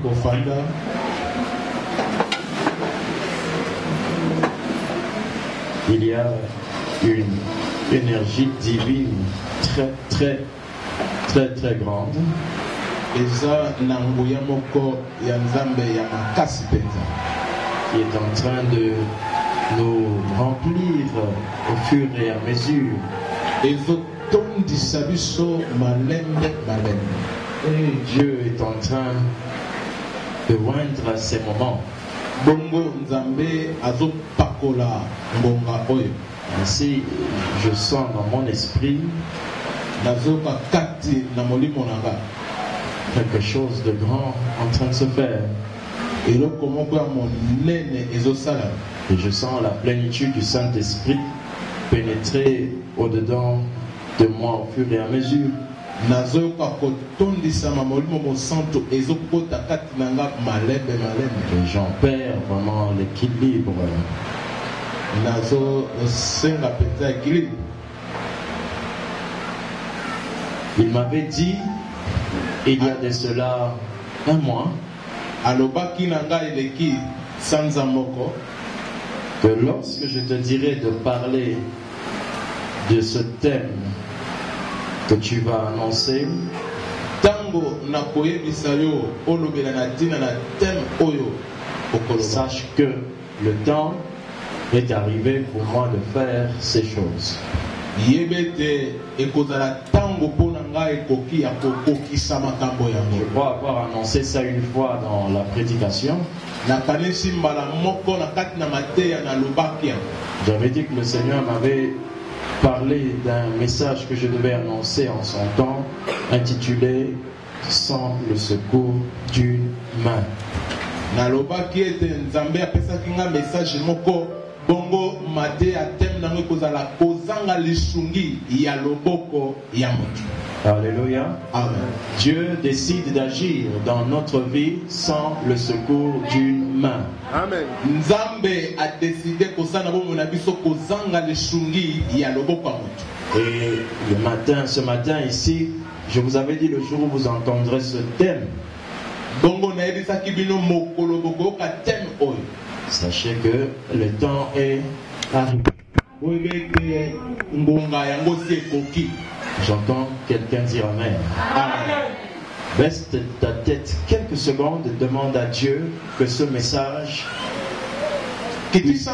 Kofanda. Il y a une énergie divine très grande. Eza nanguya moko ya Nzambe ya makasi penza. Qui est en train de nous remplir au fur et à mesure. Ezotondisa biso malembe malembe. Et Dieu est en train de oindre ces moments. Bongo Nzambe azopakola ngonga oyo. Ainsi, je sens dans mon esprit nazoka kati na molimo nanga quelque chose de grand en train de se faire. Et je sens la plénitude du Saint-Esprit pénétrer au-dedans de moi au fur et à mesure. Et j'en perds vraiment l'équilibre. Il m'avait dit, il y a de cela un mois, que lorsque je te dirai de parler de ce thème que tu vas annoncer, sache que le temps est arrivé pour moi de faire ces choses. Je crois avoir annoncé ça une fois dans la prédication. J'avais dit que le Seigneur m'avait parlé d'un message que je devais annoncer en son temps, intitulé « Sans le secours d'une main ». Bongo mate a tem nango kozala kozanga lisungi ya loboko ya moto. Alléluia. Amen. Dieu décide d'agir dans notre vie sans le secours d'une main. Amen. Nzambe a décidé kosana bomo na biso kozanga lisungi ya loboko ya moto. Et ce matin ici, je vous avais dit le jour où vous entendrez ce thème. Bongo na ebisaki bino mokolo boko ka thème oyo. Sachez que le temps est arrivé. J'entends quelqu'un dire Amen. Amen. Baisse ta tête quelques secondes et demande à Dieu que ce message puisse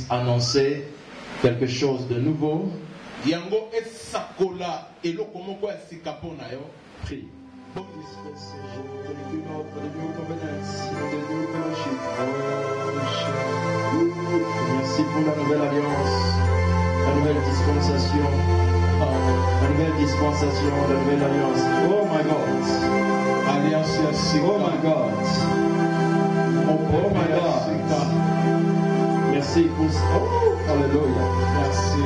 annoncer quelque chose de nouveau. Prie. Bonne dispensation de the new covenants, the new fellowship. Merci pour la nouvelle alliance, la nouvelle dispensation, la nouvelle dispensation, la nouvelle alliance. Oh my God. Alliance, oh my God. Oh my God. Merci pour ça. Oh, hallelujah. Merci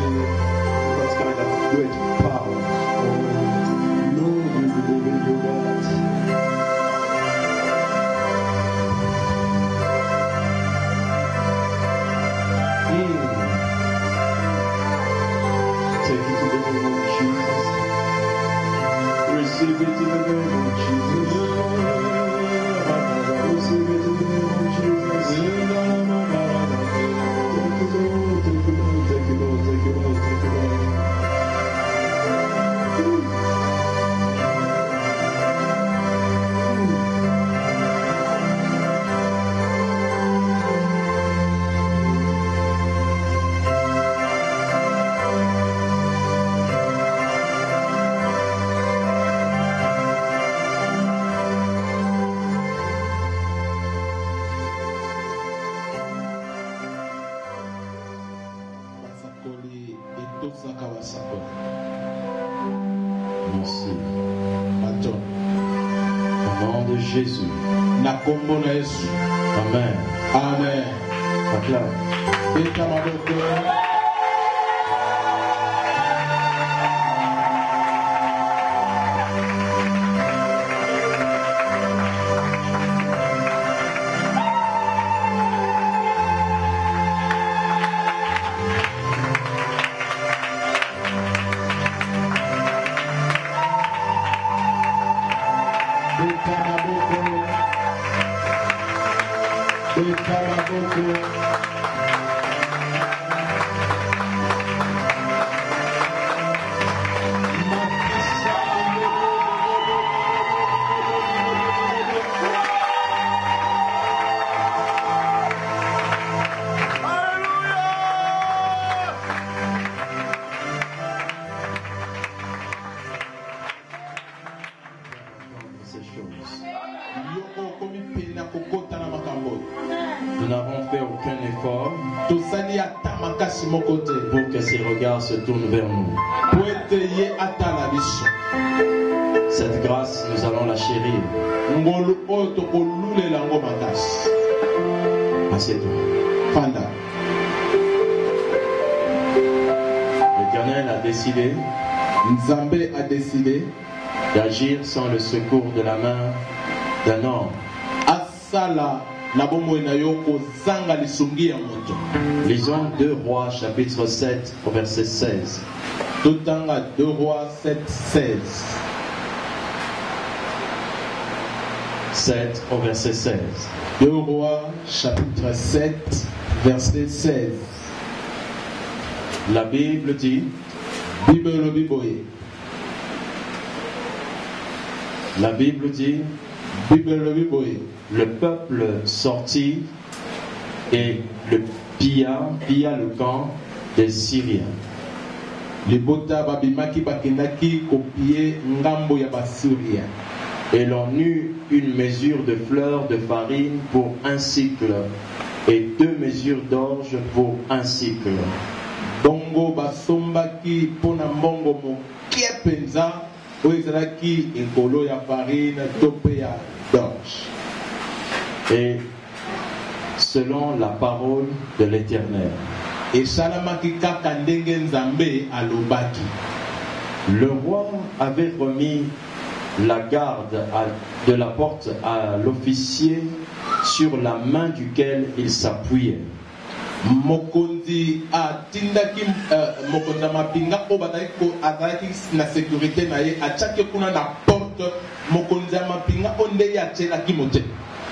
for that kind of great power. Receive it in the name of Jesus. Receive it in the name of Jesus. Take it, Lord. Take it, Lord. Merci. Au nom de Jésus. Amen. Amen. Acclame. Nous n'avons fait aucun effort pour que ses regards se tournent vers nous. Cette grâce, nous allons la chérir. Assieds-toi. L'Éternel a décidé d'agir sans le secours de la main d'un homme. Lisons 2 Rois chapitre 7 au verset 16. 2 Rois 7, 16. 7 au verset 16. 2 Rois chapitre 7 verset 16. La Bible dit, la Bible dit, le peuple sortit et le pilla le camp des Syriens. Et l'on eut une mesure de fleurs de farine pour 1 cycle et 2 mesures d'orge pour 1 cycle. Bongo basombaki pona mbongo mokie penza oezalaki ekolo ya farine tope ya d'orge. Et selon la parole de l'Éternel. Et salamaki kaka ndenge nzambe alobaki. Le roi avait remis la garde de la porte à l'officier sur la main duquel il s'appuyait. Mokonzi atindaki mokonzi mapinga o bataki azalaki na sécurité na ye atchaki kuna na porte mokonzi mapinga onde ya tselaki mote.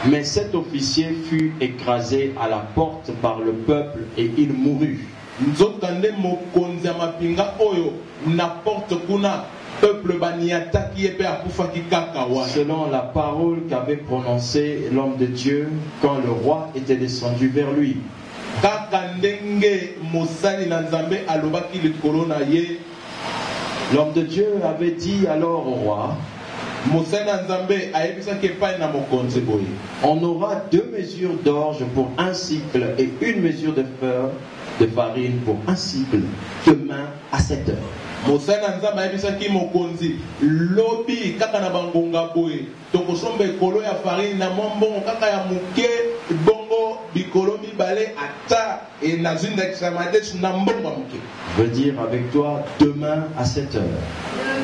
Mais cet officier fut écrasé à la porte par le peuple et il mourut. Nzokande mokonzi mapinga oyo na porte kuna peuple baniataki epe akufaki kaka wana. Selon la parole qu'avait prononcée l'homme de Dieu quand le roi était descendu vers lui. L'homme de Dieu avait dit alors au roi, on aura 2 mesures d'orge pour 1 cycle et 1 mesure de fleur de farine pour 1 cycle, demain à 7 heures. Mosana nzamba ayebisaki mokonzi lobi kaka na bangonga boye tokosomba ekolo ya farine na mombongo kaka ya muke bongo bikolo mibale ata e nazinda kisamade na mbongo muke. Veut dire avec toi demain à 7 heures.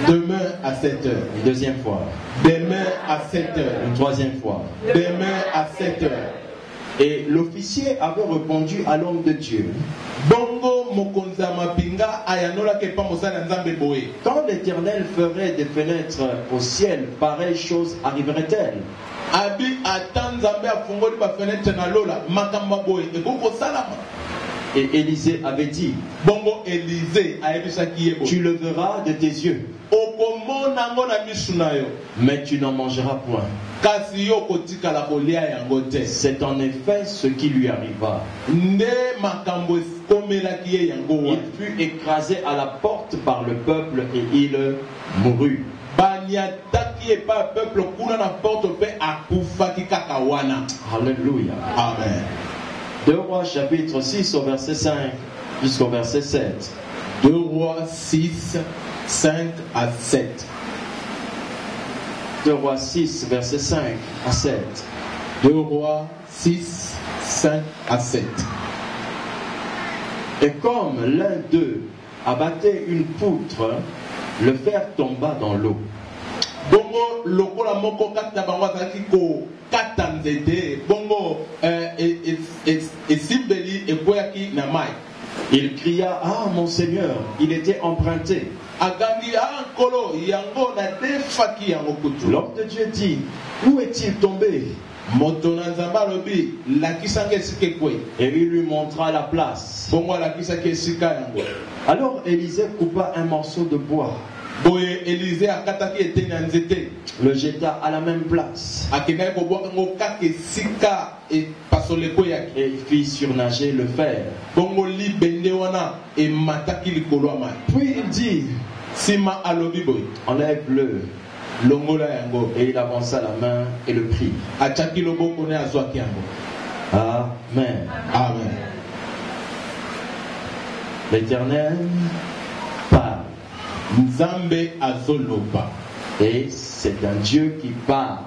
Demain à 7 heures. Une 2e fois. Demain à 7 heures. Une 3e fois. Demain à 7 heures. Et l'officier avait répondu à l'homme de Dieu. Quand l'Éternel ferait des fenêtres au ciel, pareille chose arriverait-elle? Et Élisée avait dit, tu le verras de tes yeux, mais tu n'en mangeras point. C'est en effet ce qui lui arriva. Il fut écrasé à la porte par le peuple et il mourut. Alléluia. Amen. 2 Rois chapitre 6 au verset 5 jusqu'au verset 7. 2 Rois 6, 5 à 7. 2 Rois 6, verset 5 à 7. 2 Rois 6, 5 à 7. Et comme l'un d'eux abattait une poutre, le fer tomba dans l'eau. Bongo lokola moko kata bango azalaki ko kata nzete bongo esimbeli ekoyaki na mai. Il cria, ah mon Seigneur, il était emprunté. Agangi ah nkolo yango na defaki yango kutu. L'homme de Dieu dit, où est-il tombé? Moto na nzambe alobi lakisanga esika ekwe. Et il lui montra la place. Bongo alakisaki esika yango. Alors Élisée coupa un morceau de bois, Boye Élisée akataki eteni ya nzete. le jeta à la même place Akendaki kobwaka yango kaka esika epasoleko yaki. et fit surnager le fer. Bongo libende wana emataki likolo ya mai. Puis il dit, Sima alobi boye enlève-le. longola yango. Et il avança la main et le prit. Atiaki loboko ne azwaki yango. Amen. Amen. L'Éternel parle. Nzambe azoloba. Et c'est un Dieu qui parle.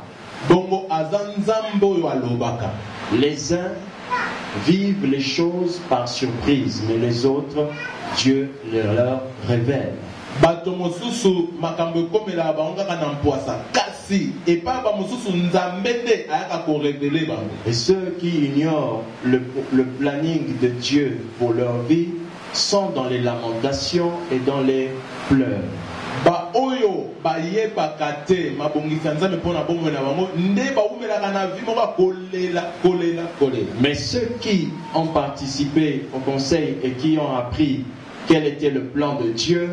Bongo aza nzambe oyo alobaka. Les uns vivent les choses par surprise, mais les autres, Dieu leur révèle. Bato mosusu makambo ekomela bango kaka na mpwasa kasi epa ba mosusu nzambe nde ayaka korevele bango. Et ceux qui ignorent le planning de Dieu pour leur vie sont dans les lamentations et dans les pleurs. Ba oyo bayebaka te mabongisa nzambe mpona bomoi na bango nde baumelaka na vi moko kolela. Mais ceux qui ont participé au conseil et qui ont appris quel était le plan de Dieu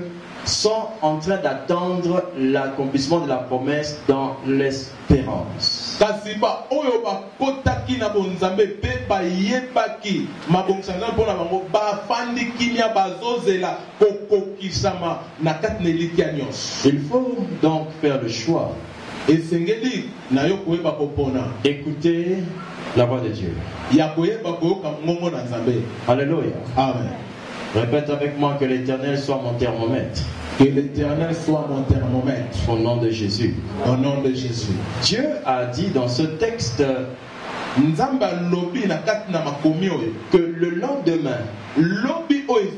sont en train d'attendre l'accomplissement de la promesse dans l'espérance. Kasi ba oyo bakotaki na bonzambe pe bayebaki mabongisa nzambe mpona bango bafandi kimia bazozela kokokisama na kati na eliki ya nyonso. Il faut donc faire le choix. Esengeli na yo koyeba kopona. Écoutez la voix de Dieu. Ya koyeba koyoka ngongo na nzambe. Alléluia. Amen. Répète avec moi que l'Éternel soit mon thermomètre. Que l'Éternel soit mon thermomètre. Au nom de Jésus. Au nom de Jésus. Dieu a dit dans ce texte Nzamba lobi na kati na makomi oyo que le lendemain, lobi oyo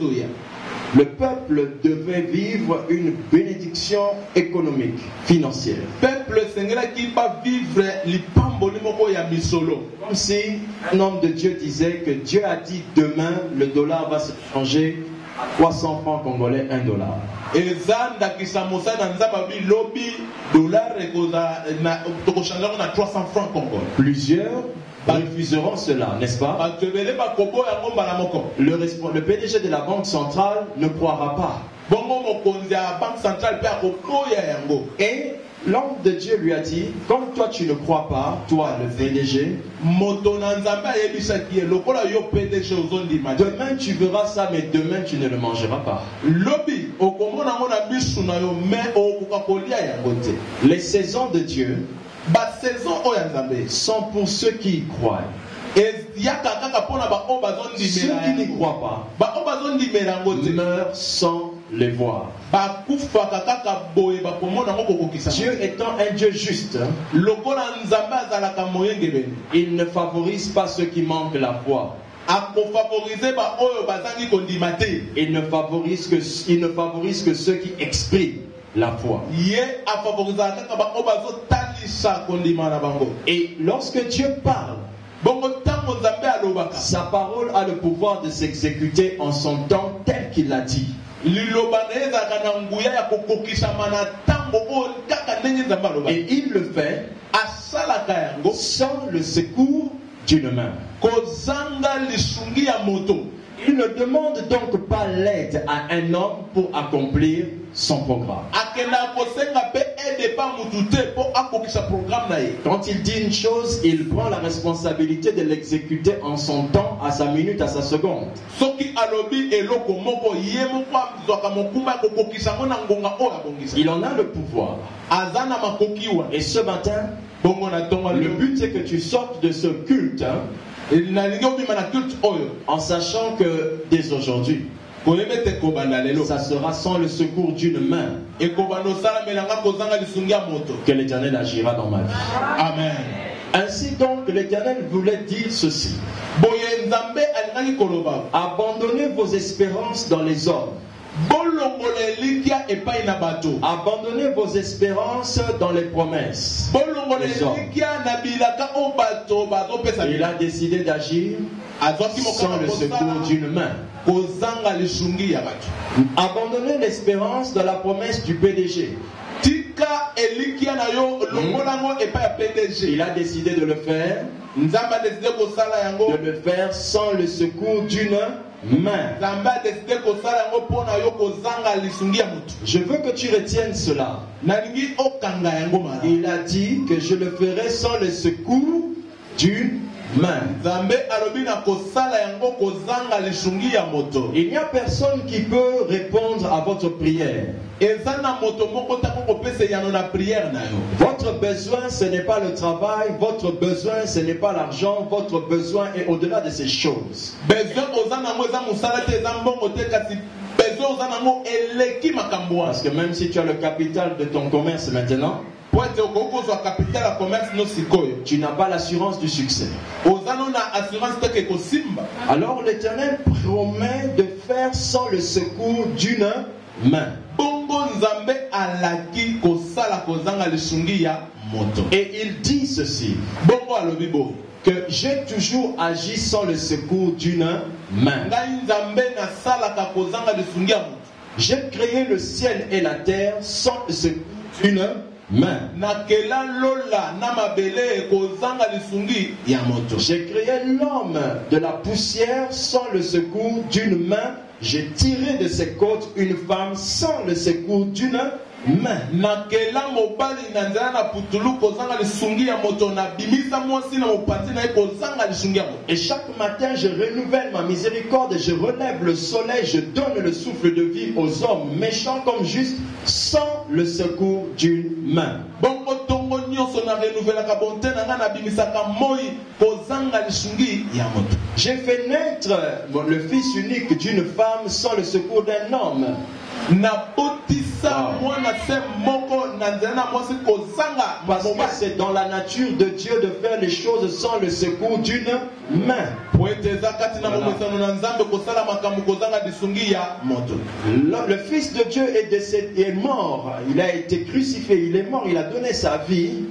le peuple devait vivre une bénédiction économique, financière. peuple sengela ki ba vivre lipamboli moko ya misolo. Comme si un homme de Dieu disait que Dieu a dit demain le dollar va se changer à 300 francs congolais, $1. Eza ndakisa mosala na nzamba bi lobi dollar ekoza na tokochange na 300 francs congolais. Plusieurs refuseront cela, n'est-ce pas? Le PDG de la Banque centrale ne croira pas. Et l'homme de Dieu lui a dit, comme toi tu ne crois pas, toi le PDG, demain tu verras ça, mais demain tu ne le mangeras pas. Les saisons de Dieu sont pour ceux qui y croient. Ceux qui n'y croient pas meurent sans les voir. Dieu étant un Dieu juste, il ne favorise pas ceux qui manquent la foi. Il ne favorise que ceux qui expriment la foi. Et lorsque Dieu parle, sa parole a le pouvoir de s'exécuter en son temps tel qu'il l'a dit. Et il le fait sans le secours d'une main. Il ne demande donc pas l'aide à un homme pour accomplir son programme. Quand il dit une chose, il prend la responsabilité de l'exécuter en son temps, à sa minute, à sa seconde. Il en a le pouvoir. Et ce matin, le but c'est que tu sortes de ce culte en sachant que dès aujourd'hui, ça sera sans le secours d'une main que l'Éternel agira dans ma vie. Amen. Ainsi donc, l'Éternel voulait dire ceci: abandonnez vos espérances dans les hommes. Abandonnez vos espérances dans les promesses. Il a décidé d'agir sans le secours d'une main. Abandonnez l'espérance dans la promesse du PDG. elikia na yo longolango et pas PDG. Il a décidé de le faire. Nzamba décidé ko sala yango. De le faire sans le secours d'une main. Nzamba décidé ko sala yango pona yo ko zanga lisungi ya mutu. Je veux que tu retiennes cela. Nalingi okanga yango mara. Il a dit que je le ferai sans le secours d'une main. Il n'y a personne qui peut répondre à votre prière. Votre besoin, ce n'est pas le travail. Votre besoin, ce n'est pas l'argent. Votre besoin est au-delà de ces choses. Parce que même si tu as le capital de ton commerce maintenant, tu n'as pas l'assurance du succès. Alors l'Éternel promet de faire sans le secours d'une main. Et il dit ceci, que j'ai toujours agi sans le secours d'une main. J'ai créé le ciel et la terre sans le secours d'une main. J'ai créé l'homme de la poussière sans le secours d'une main. J'ai tiré de ses côtes une femme sans le secours d'une main. Et chaque matin je renouvelle ma miséricorde, je relève le soleil, je donne le souffle de vie aux hommes méchants comme justes sans le secours d'une main. J'ai fait naître le fils unique d'une femme sans le secours d'un homme. Parce que c'est dans la nature de Dieu de faire les choses sans le secours d'une main. Voilà. Le Fils de Dieu est décédé, est mort. Il a été crucifié, il est mort, il a donné sa vie.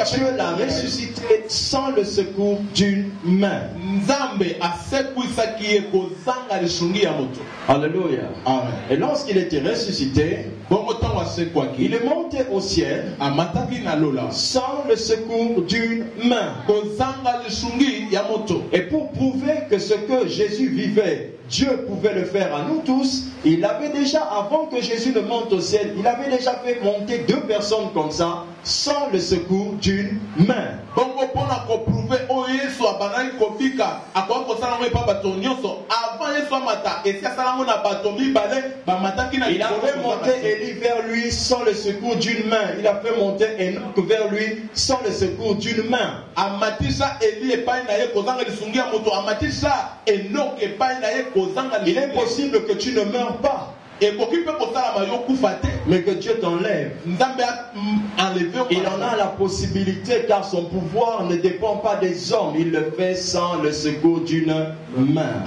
Dieu l'a ressuscité sans le secours d'une main. Alléluia. Amen. Et lorsqu'il était ressuscité, il est monté au ciel sans le secours d'une main. Et pour prouver que ce que Jésus vivait, Dieu pouvait le faire à nous tous, il avait déjà, avant que Jésus ne monte au ciel, il avait déjà fait monter 2 personnes comme ça, sans le secours d'une main. Il a fait monter Élie vers lui sans le secours d'une main. Il a fait monter Enoch vers lui sans le secours d'une main. Il est possible que tu ne meurs pas, mais que Dieu t'enlève. Il en a la possibilité car son pouvoir ne dépend pas des hommes. Il le fait sans le secours d'une main.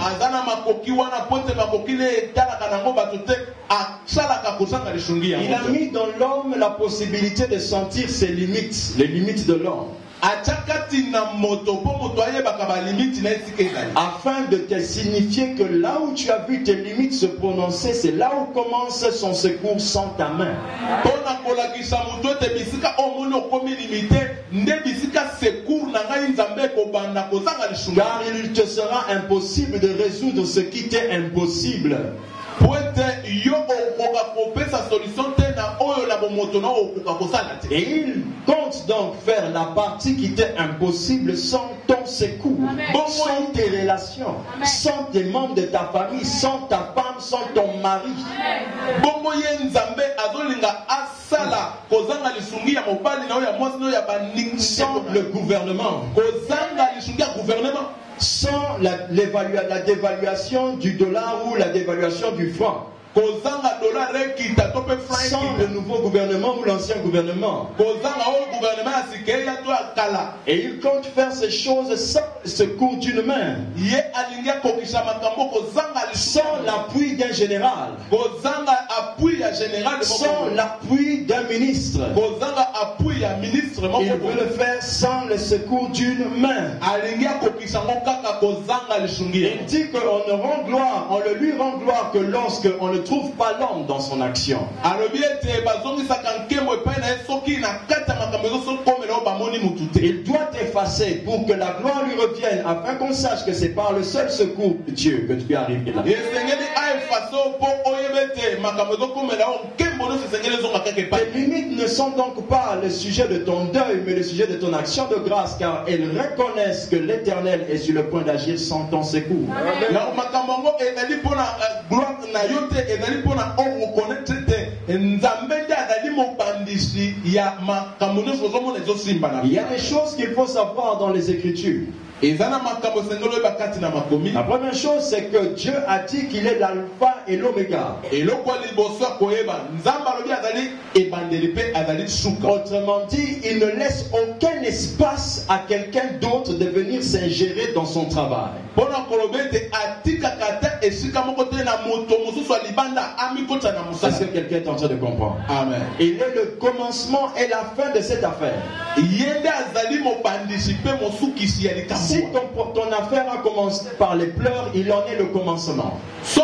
Il a mis dans l'homme la possibilité de sentir ses limites, les limites de l'homme. Afin de te signifier que là où tu as vu tes limites se prononcer, c'est là où commence son secours sans ta main. Car il te sera impossible de résoudre ce qui t'est impossible. Et il compte donc faire la partie qui t'est impossible sans ton secours, sans tes relations, sans tes membres de ta famille, sans ta femme, sans ton mari. Sans le gouvernement, sans la dévaluation du dollar ou la dévaluation du franc, sans le nouveau gouvernement ou l'ancien gouvernement. Et il compte faire ces choses sans le secours d'une main, sans l'appui d'un général, sans l'appui d'un ministre. Il veut le faire sans le secours d'une main. Il dit qu'on ne rend gloire, on le lui rend gloire que lorsqu'on le trouve pas l'homme dans son action. Il doit effacer pour que la gloire lui revienne, afin qu'on sache que c'est par le seul secours de Dieu que tu es arrivé là. Les limites ne sont donc pas le sujet de ton deuil, mais le sujet de ton action de grâce, car elles reconnaissent que l'Éternel est sur le point d'agir sans ton secours. Il y a des choses qu'il faut savoir dans les Écritures. La première chose, c'est que Dieu a dit qu'il est l'alpha et l'oméga. Autrement dit, il ne laisse aucun espace à quelqu'un d'autre de venir s'ingérer dans son travail. Est-ce que quelqu'un est en train de comprendre? Amen. Il est le commencement et la fin de cette affaire. Si ton affaire a commencé par les pleurs, il en est le commencement. Si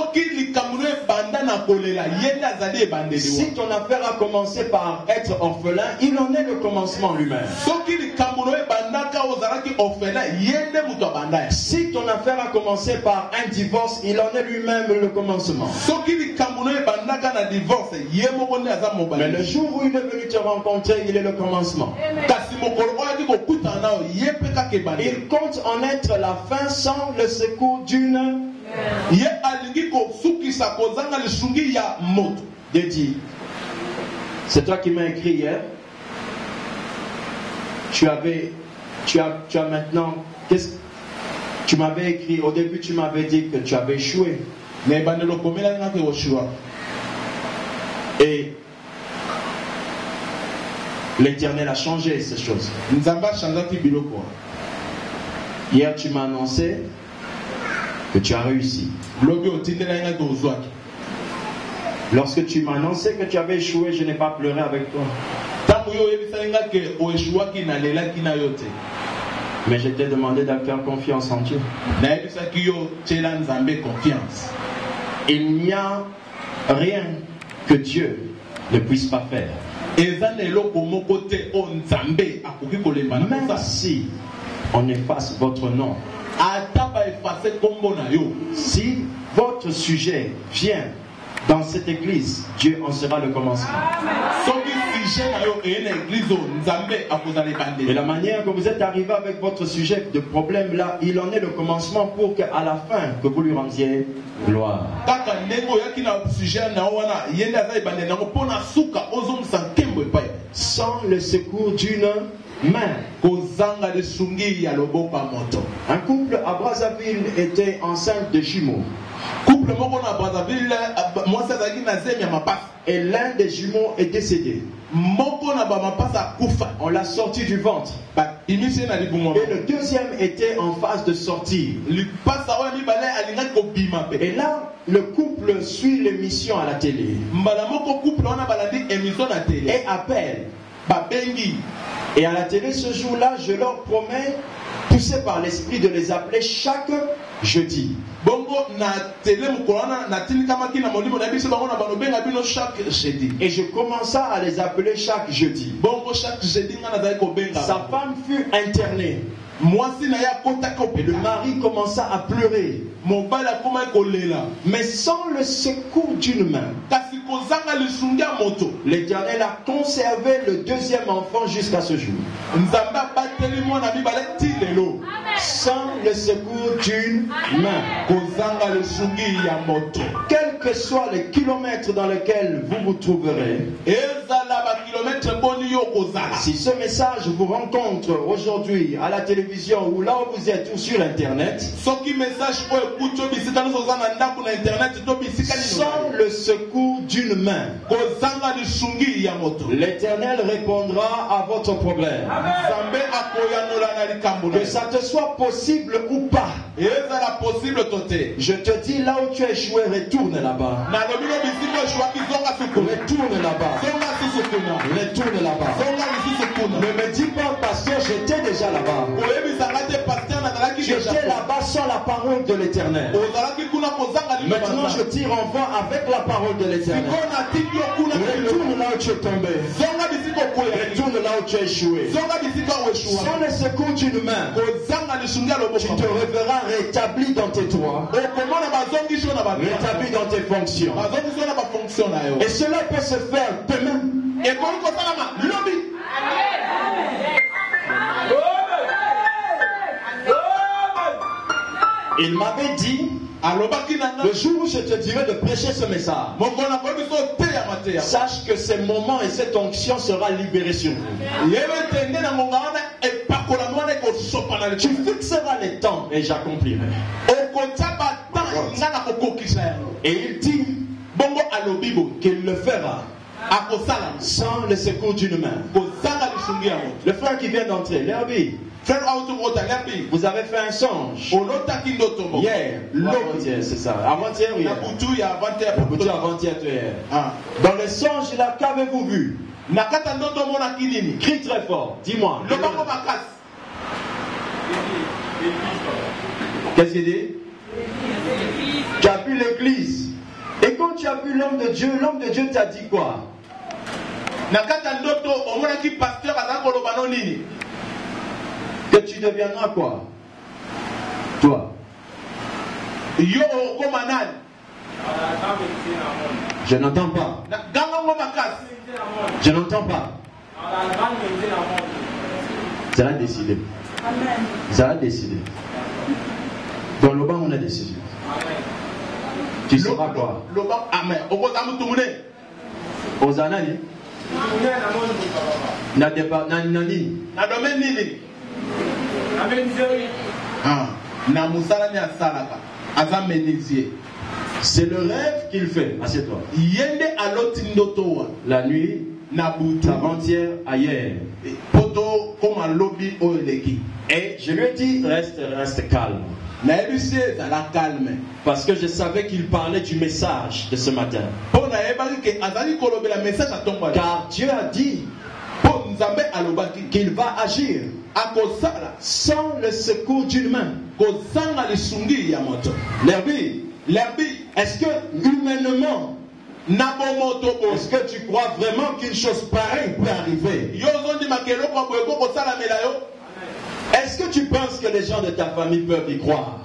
ton affaire a commencé par être orphelin, il en est le commencement lui-même. Si ton affaire a commencé par un divorce, il en est lui-même le commencement. Mais le jour où il est venu te rencontrer, il est le commencement. Il compte en être la fin sans le secours d'une. Dédi, c'est toi qui m'as écrit hier. Tu as maintenant. Tu m'avais écrit, au début tu m'avais dit que tu avais échoué. Et l'Éternel a changé ces choses. Hier tu m'as annoncé que tu as réussi. Lorsque tu m'as annoncé que tu avais échoué, je n'ai pas pleuré avec toi. Mais je t'ai demandé de faire confiance en Dieu. Il n'y a rien que Dieu ne puisse pas faire. Même si on efface votre nom, si votre sujet vient dans cette église, Dieu en sera le commencement. Et la manière que vous êtes arrivé avec votre sujet de problème là, il en est le commencement pour qu'à la fin, que vous lui rendiez gloire. Sans le secours d'une main. Un couple à Brazzaville était enceinte de jumeaux. Et l'un des jumeaux est décédé. On l'a sorti du ventre. Et le deuxième était en phase de sortir. Et là, le couple suit l'émission à la télé. Et appelle. Et à la télé ce jour-là, je leur promets, poussé par l'esprit, de les appeler chaque jeudi. Et je commença à les appeler chaque jeudi. Sa femme fut internée. Et le mari commença à pleurer. Mais sans le secours d'une main, l'Éternel a conservé le deuxième enfant jusqu'à ce jour. Sans le secours d'une main. Quels que soient les kilomètres dans lesquels vous vous trouverez, si ce message vous rencontre aujourd'hui à la télévision ou là où vous êtes ou sur internet, sans le secours d'une main, l'Éternel répondra à votre problème. Que ça te soit possible ou pas, je te dis, là où tu as échoué, retourne là-bas. Retourne là-bas. Retourne là-bas. Ne me dis pas, pasteur, j'étais déjà là-bas. Tu étais là-bas sans la parole de l'Éternel. Maintenant, je tire enfin avec la parole de l'Éternel. Retourne là où tu es tombé. Retourne là où tu as échoué. Sans le secours d'une main, tu te reverras rétabli dans tes droits, rétabli dans tes fonctions. Et cela peut se faire demain. Il m'avait dit, le jour où je te dirai de prêcher ce message, sache que ces moments et cette onction sera libérée sur vous. Tu fixeras les temps et j'accomplirai. Et il dit qu'il le fera sans le secours d'une main. Le frère qui vient d'entrer, l'herbe. Vous avez fait un songe hier, avant-hier, c'est ça. Avant-hier, hier. Avant-hier. Dans le songe, là, qu'avez-vous vu? Crie très fort, dis-moi. Qu'est-ce qu'il dit? Tu as vu l'église. Et quand tu as vu l'homme de Dieu t'a dit quoi? Que tu deviendras quoi? Toi. Je n'entends pas. Je n'entends pas. Ça a décidé. Ça a décidé. Dans le banc, on a décidé. Tu sauras quoi? Ozanani. C'est le rêve qu'il fait. Assieds-toi. La nuit, avant-hier, ailleurs. Et je lui ai dit, reste calme. Parce que je savais qu'il parlait du message de ce matin. Car Dieu a dit qu'il va agir sans le secours d'une main. L'herbe, est-ce que humainement, est-ce que tu crois vraiment qu'une chose pareille peut arriver? Est-ce que tu penses que les gens de ta famille peuvent y croire?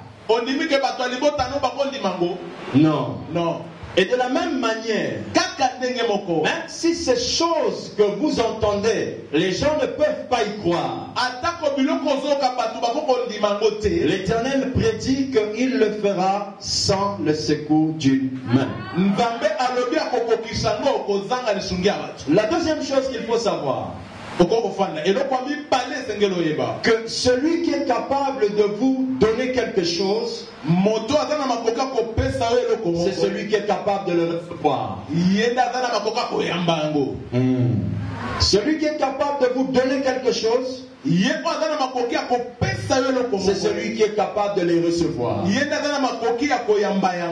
Non. Non. Et de la même manière, même si ces choses que vous entendez, les gens ne peuvent pas y croire. L'Éternel prédit qu'il le fera sans le secours d'une main. La deuxième chose qu'il faut savoir, que celui qui est capable de vous donner quelque chose, c'est celui qui est capable de le recevoir. Celui qui est capable de vous donner quelque chose, c'est celui qui est capable de les recevoir.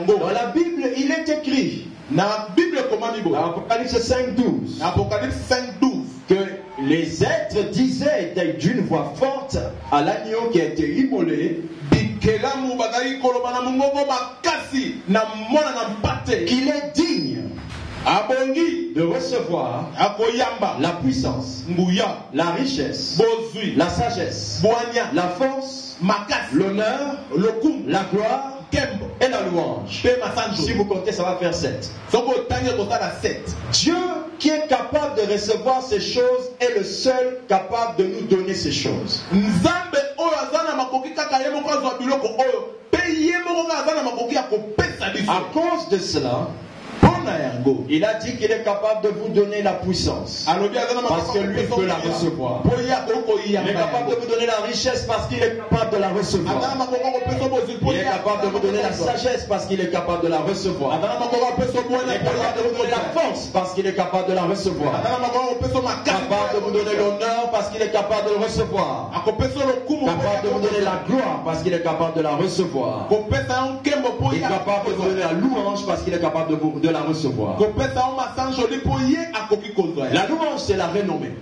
Dans la Bible, il est écrit, Apocalypse 5:12, que les êtres disaient d'une voix forte à l'agneau qui a été immolé qu'il est digne de recevoir la puissance, la richesse, la sagesse, la force, l'honneur, la gloire et la louange. Si vous comptez, ça va faire 7. Dieu qui est capable de recevoir ces choses est le seul capable de nous donner ces choses. À cause de cela, il a dit qu'il est capable de vous donner la puissance parce que lui peut la recevoir. Il est capable de vous donner la richesse parce qu'il est capable de la recevoir. Il est capable de vous donner la sagesse parce qu'il est capable de la recevoir. Il est capable de vous donner la force parce qu'il est capable de la recevoir. Capable de vous donner l'honneur parce qu'il est capable de le recevoir. Capable de vous donner la gloire parce qu'il est capable de la recevoir. Il est capable de vous donner la louange parce qu'il est capable de la recevoir. La louange, c'est la renommée.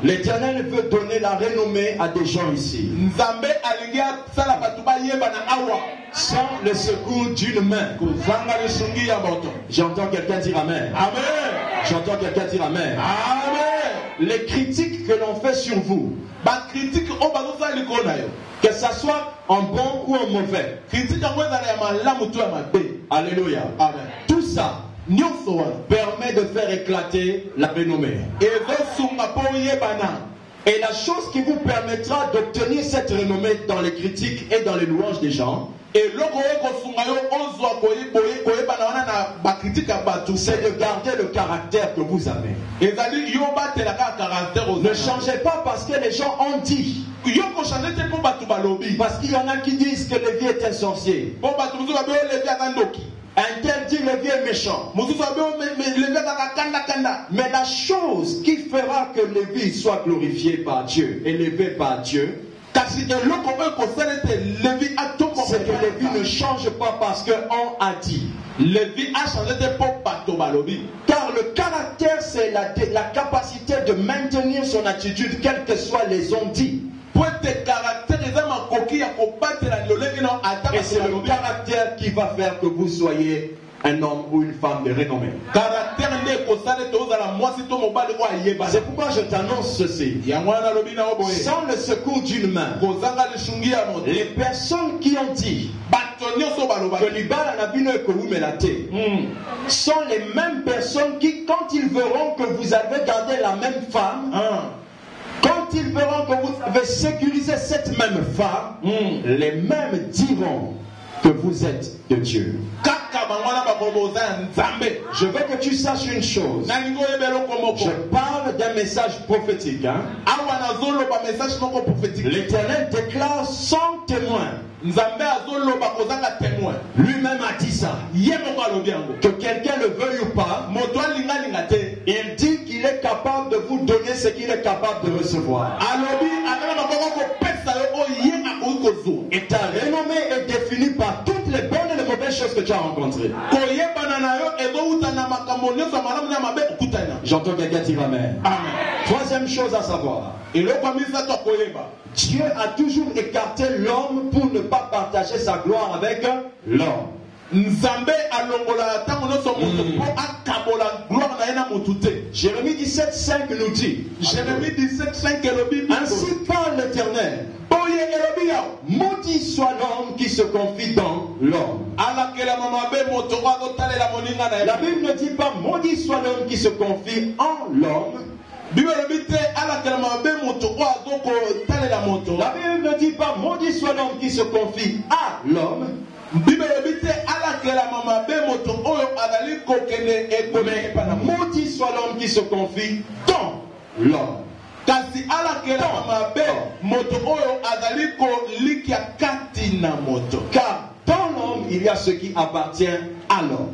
L'Éternel veut donner la renommée à des gens ici. Sans le secours d'une main. J'entends quelqu'un dire Amen. Amen. J'entends quelqu'un dire Amen. Amen. Les critiques que l'on fait sur vous, que ça soit en bon ou en mauvais, alléluia. Amen. Tout ça permet de faire éclater la renommée. Et la chose qui vous permettra d'obtenir cette renommée dans les critiques et dans les louanges des gens, c'est de garder le caractère que vous avez. Ne changez pas parce que les gens ont dit. Parce qu'il y en a qui disent que Lévi est un sorcier. Un tel dit Lévi est méchant. Mais la chose qui fera que Lévi soit glorifié par Dieu, élevé par Dieu, c'est que Lévi ne change pas parce qu'on a dit. Car le caractère, c'est la capacité de maintenir son attitude, quels que soient les on-dit. Et c'est le caractère qui va faire que vous soyez un homme ou une femme de renommée. C'est pourquoi je t'annonce ceci. Sans le secours d'une main, les personnes qui ont dit que Libala n'a vu que vous mélatez sont les mêmes personnes qui, quand ils verront que vous avez gardé la même femme, quand ils verront que vous avez sécurisé cette même femme, les mêmes diront que vous êtes de Dieu. Je veux que tu saches une chose. Je parle d'un message prophétique. L'Éternel déclare sans témoin. Lui-même a dit ça. Que quelqu'un le veuille ou pas, il dit qu'il est capable de vous donner ce qu'il est capable de recevoir. Et ta renommée est définie par toutes les bonnes et les mauvaises choses que tu as rencontrées. J'entends quelqu'un dire Amen. Amen. Troisième chose à savoir. Dieu a toujours écarté l'homme pour ne pas partager sa gloire avec l'homme. Jérémie 17:5 nous dit. Ainsi parle l'Éternel. Maudit soit l'homme qui se confie dans l'homme. La Bible ne dit pas maudit soit l'homme qui se confie en l'homme. La Bible ne dit pas maudit soit l'homme qui se confie à l'homme. Maudit soit l'homme qui se confie dans l'homme. Car dans l'homme il y a ce qui appartient à l'homme.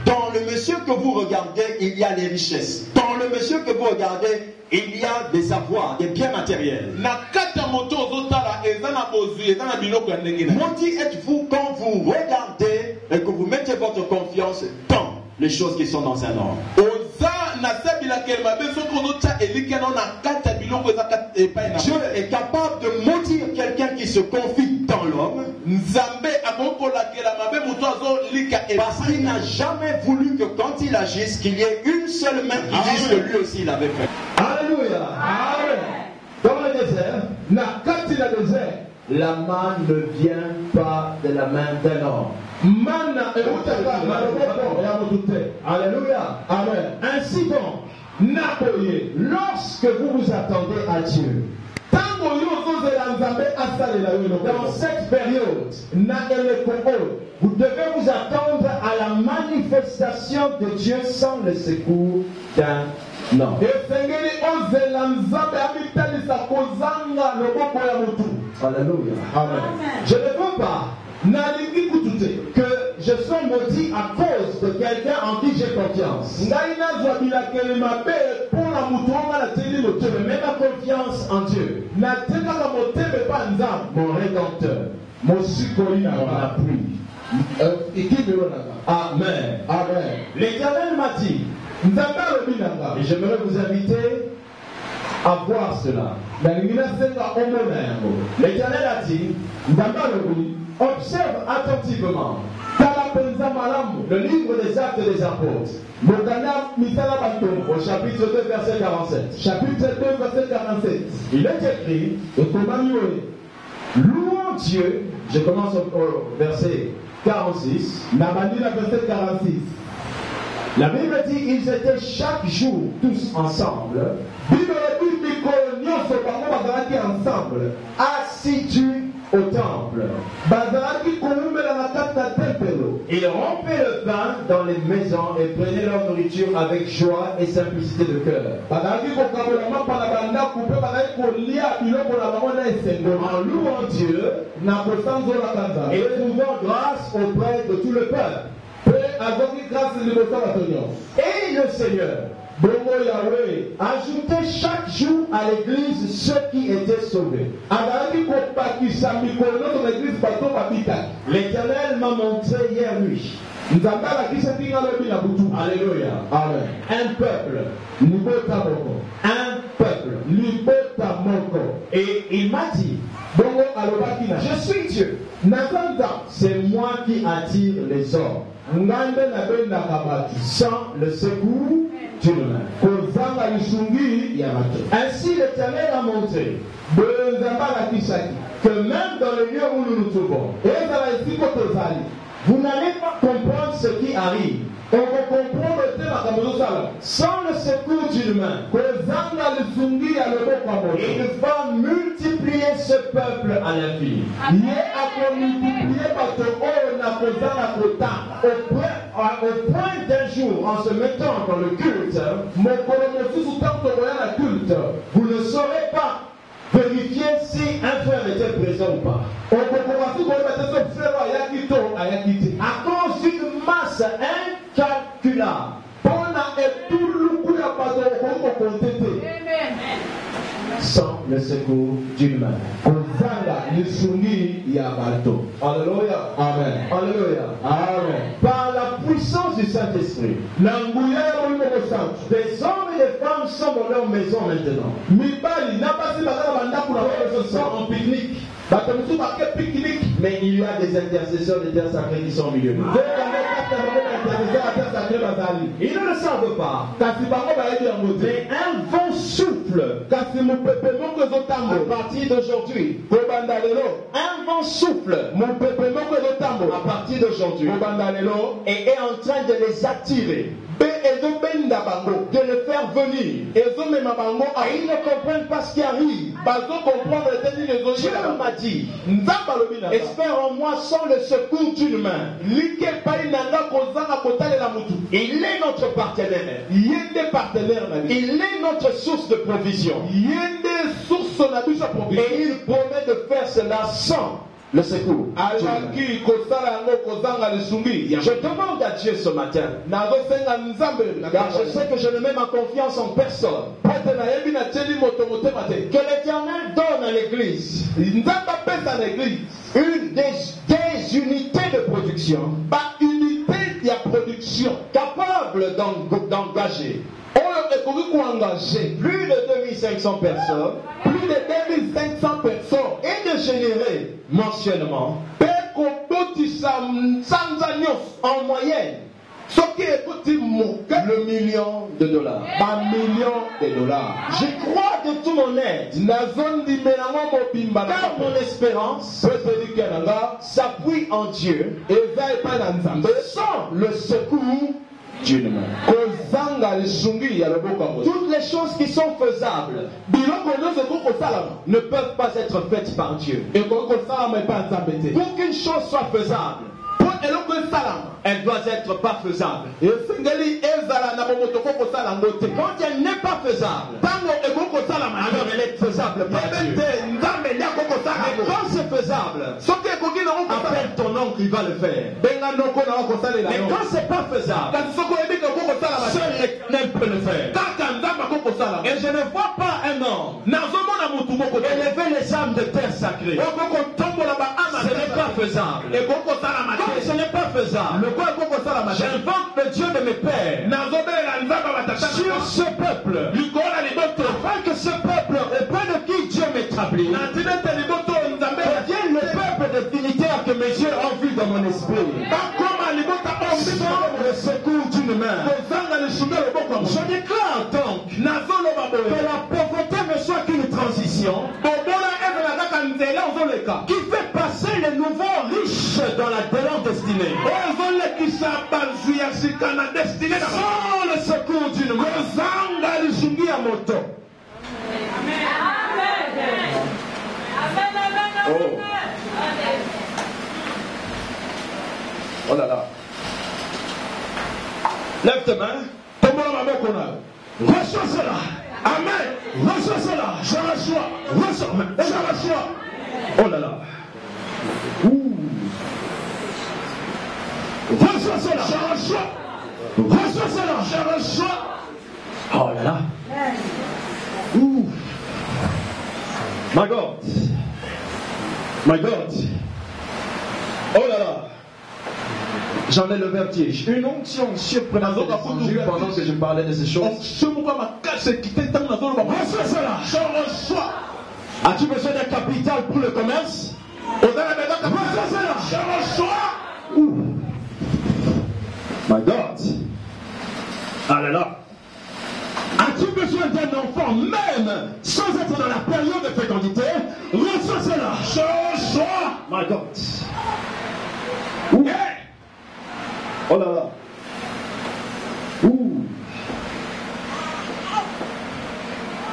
Dans le monsieur que vous regardez, il y a les richesses. Dans le monsieur que vous regardez, il y a des avoirs, des biens matériels. Maudit êtes-vous quand vous regardez et que vous mettez votre confiance dans les choses qui sont dans un homme. Dieu est capable de maudire quelqu'un qui se confie dans l'homme parce qu'il n'a jamais voulu que quand il agisse, qu'il y ait une seule main qui dise que lui aussi l'avait fait. Alléluia. Dans le désert, la main ne vient pas de la main d'un homme. Alléluia. Amen. Ainsi donc, lorsque vous vous attendez à Dieu, dans cette période, vous devez vous attendre à la manifestation de Dieu sans le secours d'un homme. Alléluia. Amen. Je ne veux pas que je sois maudit à cause de quelqu'un en qui j'ai confiance. Je mets ma confiance en Dieu, mon Rédempteur, mon appui. Amen. Amen. L'Éternel m'a dit, et j'aimerais vous inviter à voir cela. L'Éternel a dit, observe attentivement le livre des Actes des Apôtres, au chapitre 2, verset 47. Chapitre 2, verset 47. Il est écrit, louons Dieu, je commence au verset 46. Verset 46. La Bible dit ils étaient chaque jour tous ensemble, assidus au temple. Ils rompaient le pain dans les maisons et prenaient leur nourriture avec joie et simplicité de cœur, en louant Dieu et trouvant grâce auprès de tout le peuple. Et le Seigneur ajoutait chaque jour à l'église ceux qui étaient sauvés. L'Éternel m'a montré hier nuit. Alléluia. Amen. Un peuple. Et il m'a dit, je suis Dieu. C'est moi qui attire les hommes sans le secours d'une main. Ainsi l'Éternel a montré que même dans le lieu où nous nous trouvons, vous n'allez pas comprendre ce qui arrive sans le secours d'une main. Il va multiplier ce peuple à l'infini. Au point d'un jour, en se mettant dans le culte, vous ne saurez pas vérifier si un frère était présent ou pas. À cause d'une masse incalculable. Sans le secours d'une main. Alléluia. Amen. Alléluia. Amen. Par la puissance du Saint-Esprit, des hommes et des femmes sont dans leur maison maintenant. Ils sont en pique-nique. Mais il y a des intercesseurs des terres sacrées qui sont au milieu. Ils ne le savent pas. Mais un vent souffle à partir d'aujourd'hui. Un vent souffle à partir d'aujourd'hui et est en train de les attirer, de les faire venir. Et ils ne comprennent pas ce qui arrive. Dieu m'a dit, espère en moi sans le secours d'une main. Il est notre partenaire. Il est notre source de provision. Et il promet de faire cela sans le secours. Je demande à Dieu ce matin, car je sais que je ne mets ma confiance en personne, que l'Éternel donne à l'Église une des unités de production, capable d'engager plus de 2500 personnes, et de générer mensuellement en moyenne le million de dollars. Je crois de tout mon aide, car mon espérance s'appuie en Dieu sans le secours d'une main. Toutes les choses qui sont faisables ne peuvent pas être faites par Dieu. Pour qu'une chose soit faisable, elle doit être pas faisable. Quand elle n'est pas faisable, alors elle est faisable par Dieu. Mais quand c'est faisable, appelle ton oncle, il va le faire. Mais quand c'est pas faisable, seul l'Éternel peut le faire. Et je ne vois pas un homme élever les âmes de terre sacrée. Ce n'est pas faisable. Comme ce n'est pas faisable, j'invoque le Dieu de mes pères sur ce peuple, afin que ce peuple, auprès de qui Dieu m'établit, devienne le peuple définitaire que mes yeux ont vu dans mon esprit. Sans le secours d'une main. Je déclare donc que la pauvreté ne soit qu'une transition qui fait passer les nouveaux riches dans la destinée. Sans le secours d'une main. Oh là là. Lève tes mains. Reçois cela. Amen. Reçois cela. Je reçois. Reçois. Je reçois. Oh là là. Reçois cela. Je reçois. Reçois cela. Je reçois. Oh là là. My God. My God. Oh là là. J'en ai le vertige. Une onction surprenante pendant que je parlais de ces choses. Reçois cela. Je reçois. As-tu besoin d'un capital pour le commerce? Reçois cela. Je reçois. My God. Ah là là. As-tu besoin d'un enfant même sans être dans la période de fécondité? Reçois cela. Je reçois. My God. Yeah. Oh là là.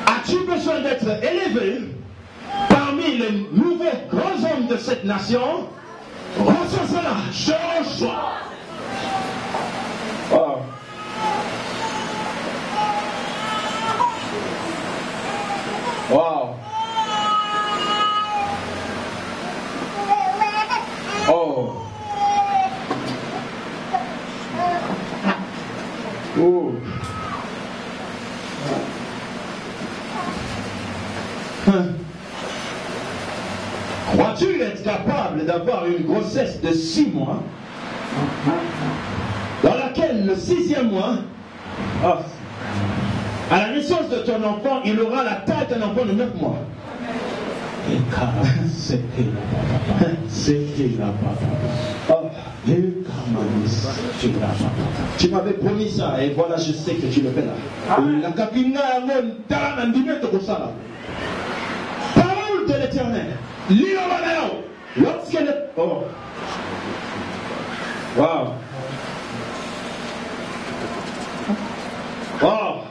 As-tu besoin d'être élevé parmi les nouveaux grands hommes de cette nation? Reçois cela. Je reçois. Wow. Wow. Oh. Oh. Crois-tu être capable d'avoir une grossesse de 6 mois dans laquelle le 6e mois, à la naissance de ton enfant, il aura la taille d'un enfant de 9 mois? C'était la papa. Tu m'avais promis ça et voilà, je sais que tu le fais là. Parole de l'Éternel. Lorsqu'elle est... Oh. Wow. Wow.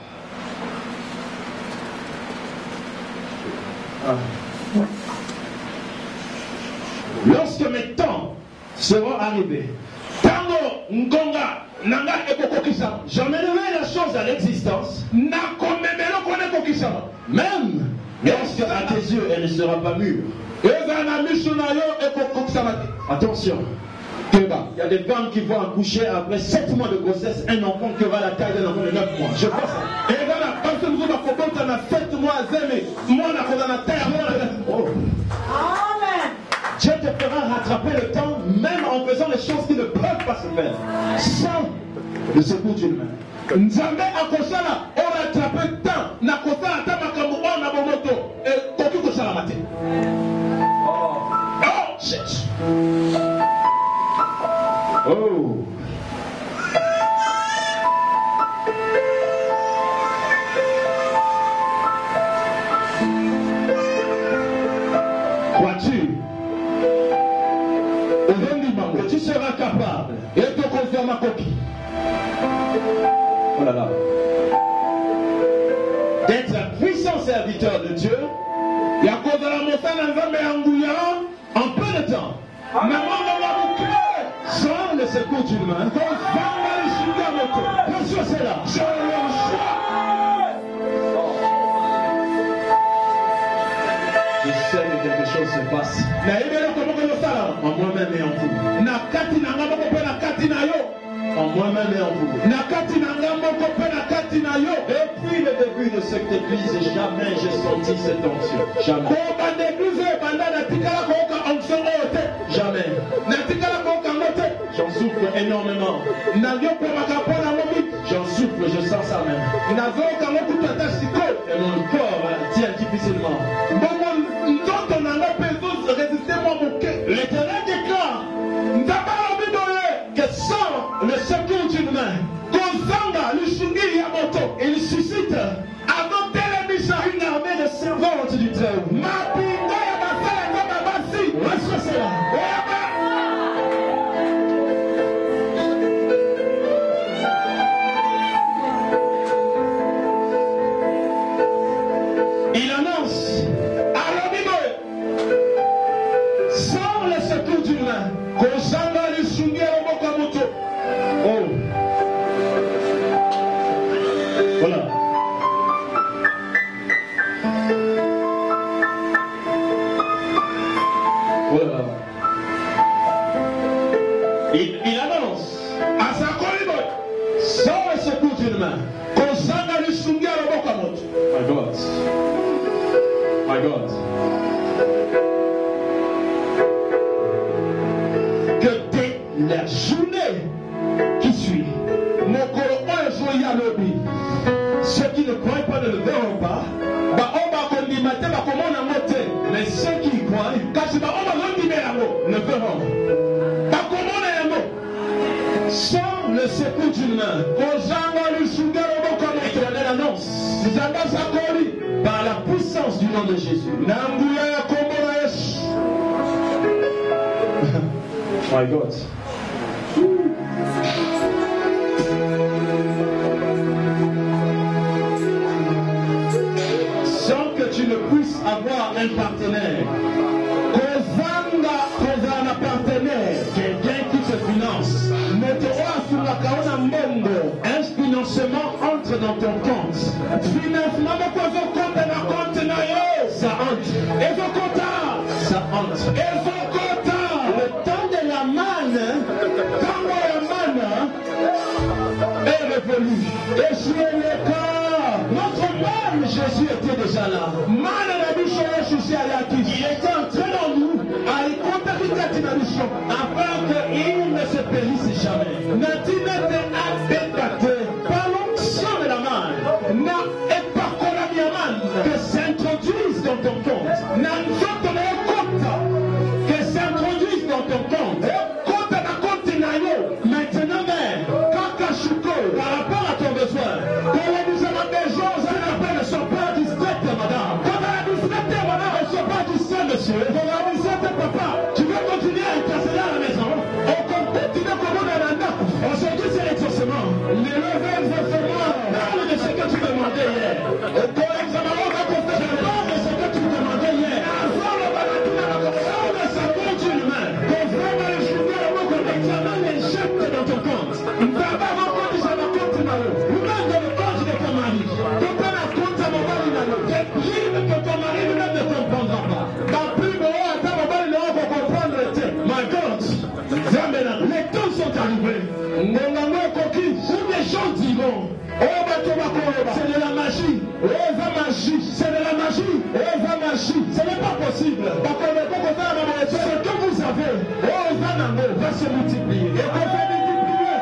Lorsque mes temps seront arrivés, j'emmènerai la chose à l'existence, même lorsque à tes yeux elle ne sera pas mûre. Attention, il y a des femmes qui vont accoucher après 7 mois de grossesse, un enfant qui aura la taille d'un enfant de 9 mois. Je vois ça. Oh. Dieu te fera rattraper le temps, même en faisant les choses qui ne peuvent pas se faire, sans le secours d'une main. Nzambe akosala on rattrape temps na kosala ta makambo na bomoto et koki kosala mate. Oh shit. Oh. Crois-tu que tu seras capable et te confirme ma copie? Oh là là. D'être un puissant serviteur de Dieu en peu de temps, sans le secours d'une main. Reçois cela. Je sais que quelque chose se passe en moi-même et en vous. En moi-même et en vous. Depuis le début de cette église, jamais j'ai senti cette onction. Jamais. Jamais. souffre énormément. J'en souffre, je sens ça même. Et mon corps tient difficilement. L'Éternel déclare que sans le secours d'une main, il suscite une armée de servantes du Très-Haut. Il annonce sans le secours d'une main. Oh. Voilà. Voilà. Il annonce sans le secours d'une main. My God. My God. Que dès la journée qui suit, ceux qui ne croient pas ne le verront pas. Mais ceux qui y croient ne verront. Sans le secours d'une main, l'Éternel annonce par la puissance du nom de Jésus. My God. Sans que tu ne puisses avoir un partenaire, quelqu'un qui te finance, un financement entre dans ton compte. Ça hante. Ça hante. Le temps de la manne, est révolu. Et sur le corps, notre manne, Jésus était déjà là. Il était entré dans nous afin qu'il ne se périsse jamais. Par l'onction de la manne, que s'introduise dans ton compte. Que s'introduise dans ton compte. Maintenant même, par rapport à ton besoin, ne sois pas distraite, madame. Ne sois pas distrait, monsieur. Papa, tu veux continuer à intercéder à la maison? Aujourd'hui, c'est l'exaucement. Parle de ce que tu demandais hier. Parle de ce que tu demandais hier. Parle de sa compte humaine. L'examen éjecte dans ton compte. Même dans le compte de ton mari. Des primes que ton mari lui-même ne comprendra pas. My God, les temps sont arrivés. Où les gens diront, c'est de la magie. C'est de la magie. Ce n'est pas possible. Ce que vous avez va se multiplier. Et qu'on va multiplier.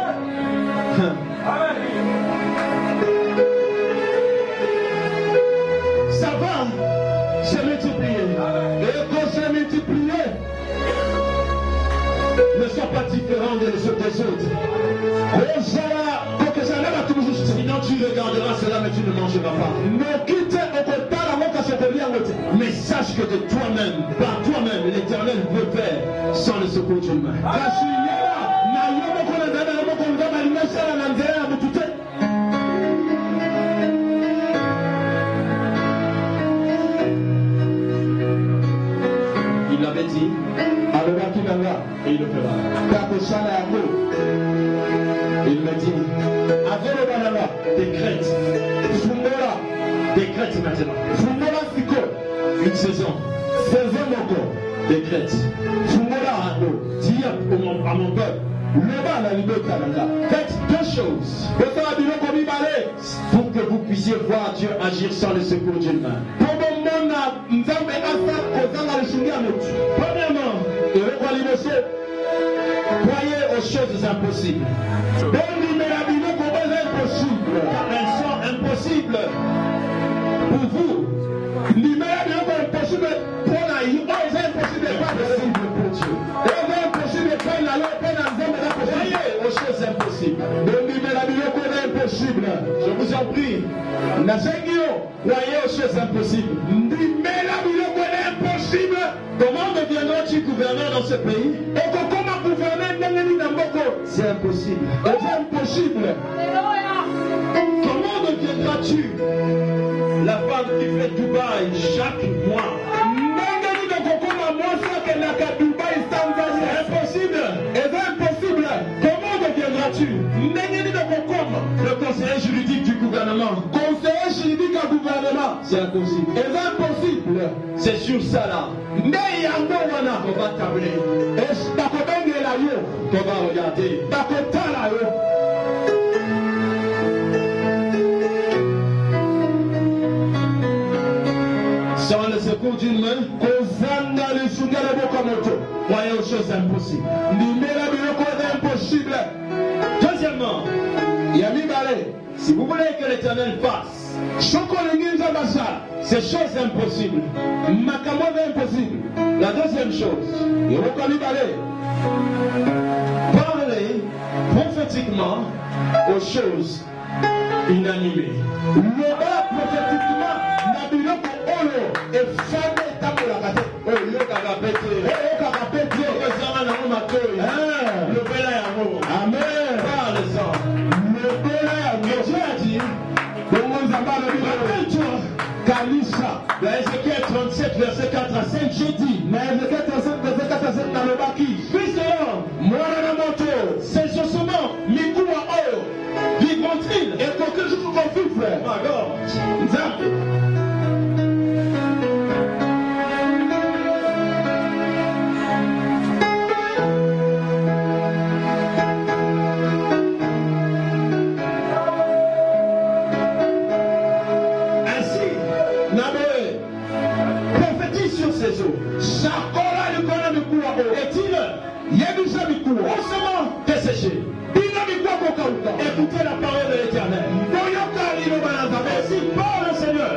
Ça va se multiplier. Et qu'on se multiplier, ne sois pas différent des autres. Sinon tu regarderas cela mais tu ne mangeras pas. Mais sache que de toi-même, par toi-même, l'Éternel peut faire sans le secours d'une main. Il l'avait dit, et il le fera. Il me dit, décrète. Décrète maintenant. Une saison. Décrète. Dis à mon peuple, faites deux choses pour que vous puissiez voir Dieu agir sans le secours d'une main. Premièrement, croyez au aux choses impossibles. Car elles sont impossibles pour vous. Voyez aux choses impossibles. Je vous en prie. Voyez aux choses impossibles. Comment deviendras-tu gouverneur dans ce pays? C'est impossible. Comment deviendras-tu la femme qui fait Dubaï chaque mois? C'est impossible. Comment deviendras-tu le conseiller juridique du gouvernement? C'est impossible. C'est sur ça là qu'on va tabler. Qu'on va regarder. Sans le secours d'une main, voyez aux choses impossibles. Deuxièmement, si vous voulez que l'Éternel fasse ces choses impossibles, la deuxième chose, parlez prophétiquement aux choses inanimées. Dans Ézéchiel 37, verset 4 à 5, j'ai dit, fils de l'homme, ces ossements, vivront-ils? Et pour que je vous confie, frère, ma gorge. Écoutez la parole de l'Éternel. Ainsi parle le Seigneur.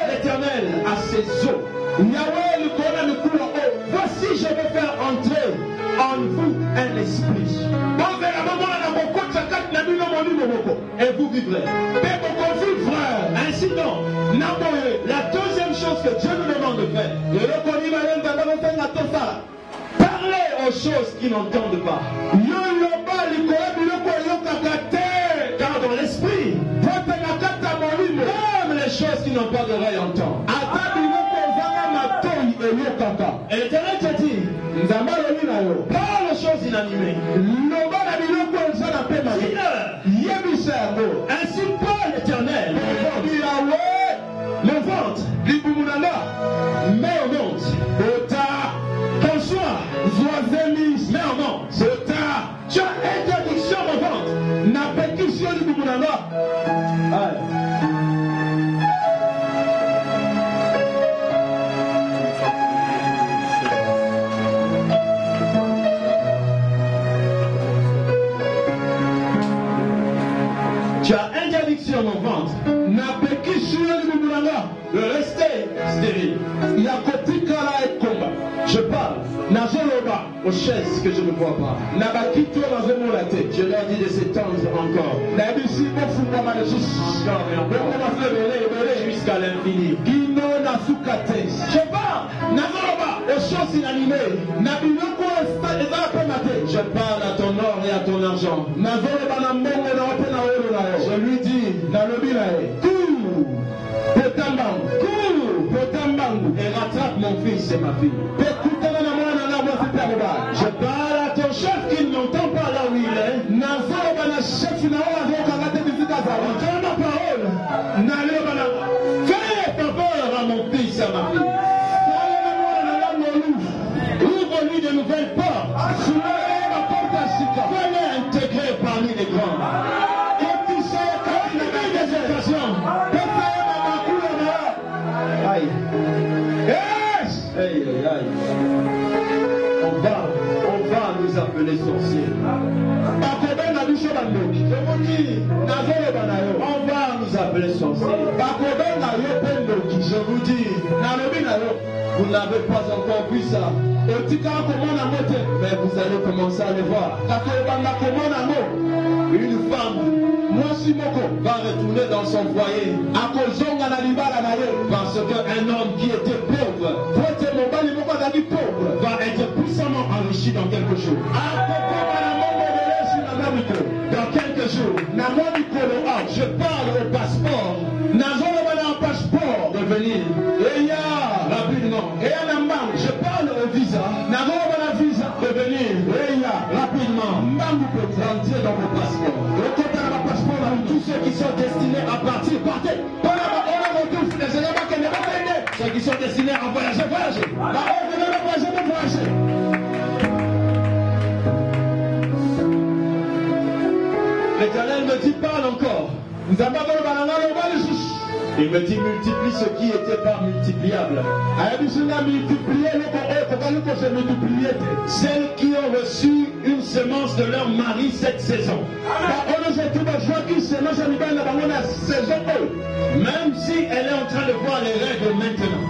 L'Éternel a ses eaux. Voici, je vais faire entrer en vous un esprit. Et vous vivrez. Ainsi donc, la deuxième chose que Dieu nous demande de faire, parlez aux choses qui n'entendent pas. Car dans l'esprit, même les choses qui n'ont pas d'oreille entendent. Et l'Éternel te dit, parle aux choses inanimées. Ainsi parle l'Éternel. Mon ventre, mets au monde. Ton choix, mets au monde. Tu as interdiction, mon ventre. Tu as interdiction, mon ventre, de rester stérile. Je parle aux chaises que je ne vois pas. Je leur dis de s'étendre encore. Jusqu'à l'infini. Je parle aux choses inanimées. Je parle à ton or et à ton argent. Je lui dis, et rattrape mon fils et ma fille. Je parle à ton chef qui ne m'entend pas là où il est. Entends ma parole. Fais faveur à mon fils et à ma fille. Ouvre-lui de nouvelles portes. Fais-les intégrer parmi les grands. Des occasions. Aïe. Aïe, aïe, aïe. On va nous appeler sorciers. On va nous appeler sorciers. Je vous dis, vous n'avez pas encore vu ça. Mais vous allez commencer à le voir. Une femme va retourner dans son foyer parce qu'un homme qui était pauvre va être puissamment enrichi dans quelques jours. Dans quelques jours, je parle au passeport de venir rapidement. Je parle au visa de venir rapidement. Rentrer dans vos passeports. Tous ceux qui sont destinés à partir, partez. Ceux qui sont destinés à voyager, voyagez. L'Éternel me dit, parle encore. Il me dit, multiplie ce qui était pas multipliable. Celles qui ont reçu une semence de leur mari cette saison. Même si elle est en train de voir les règles maintenant.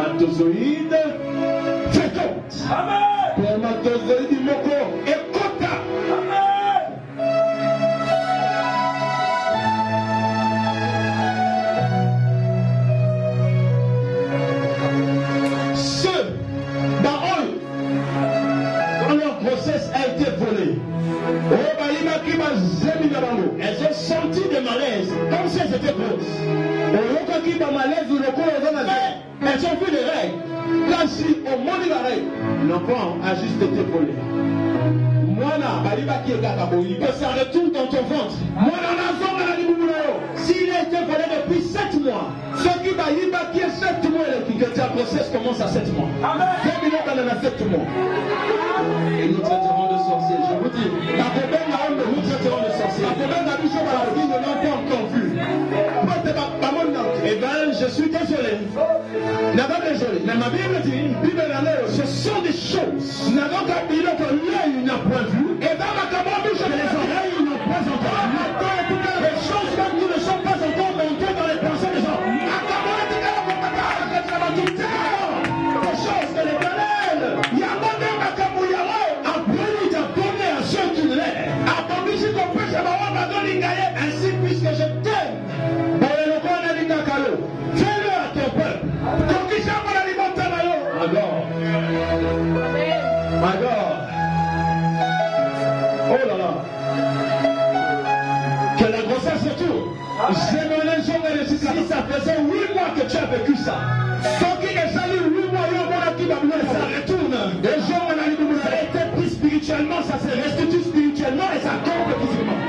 Spermatozoïde féconde. Spermatozoïde moko ekota. Ceux dont leur grossesse a été volée, elles ont senti des malaises comme si elles étaient grosses. Elles ont vu les règles. Là, si au moins de la règle, l'enfant a juste été volé. Que ça retourne dans ton ventre. S'il a été volé depuis 7 mois, que ta grossesse commence à 7 mois. Et nous traiterons de sorciers. Je vous dis, nous traiterons de sorciers. Qui ne l'ont pas encore vu. Eh bien, je suis désolé. Mais ma Bible dit, ce sont des choses que l'œil n'a point vu et les oreilles n'ont pas entendu. Des choses qui ne sont pas encore montées dans les pensées des hommes. Des choses que l'Éternel a promis de donner à ceux qui l'aiment. Ainsi, puisque je t'aime, fais-le à ton peuple. My God. Oh là là. Que la grossesse se tourne. Si ça faisait 8 mois que tu as vécu ça, ça retourne. Ça a été pris spirituellement, ça se restitue spirituellement et ça tombe physiquement.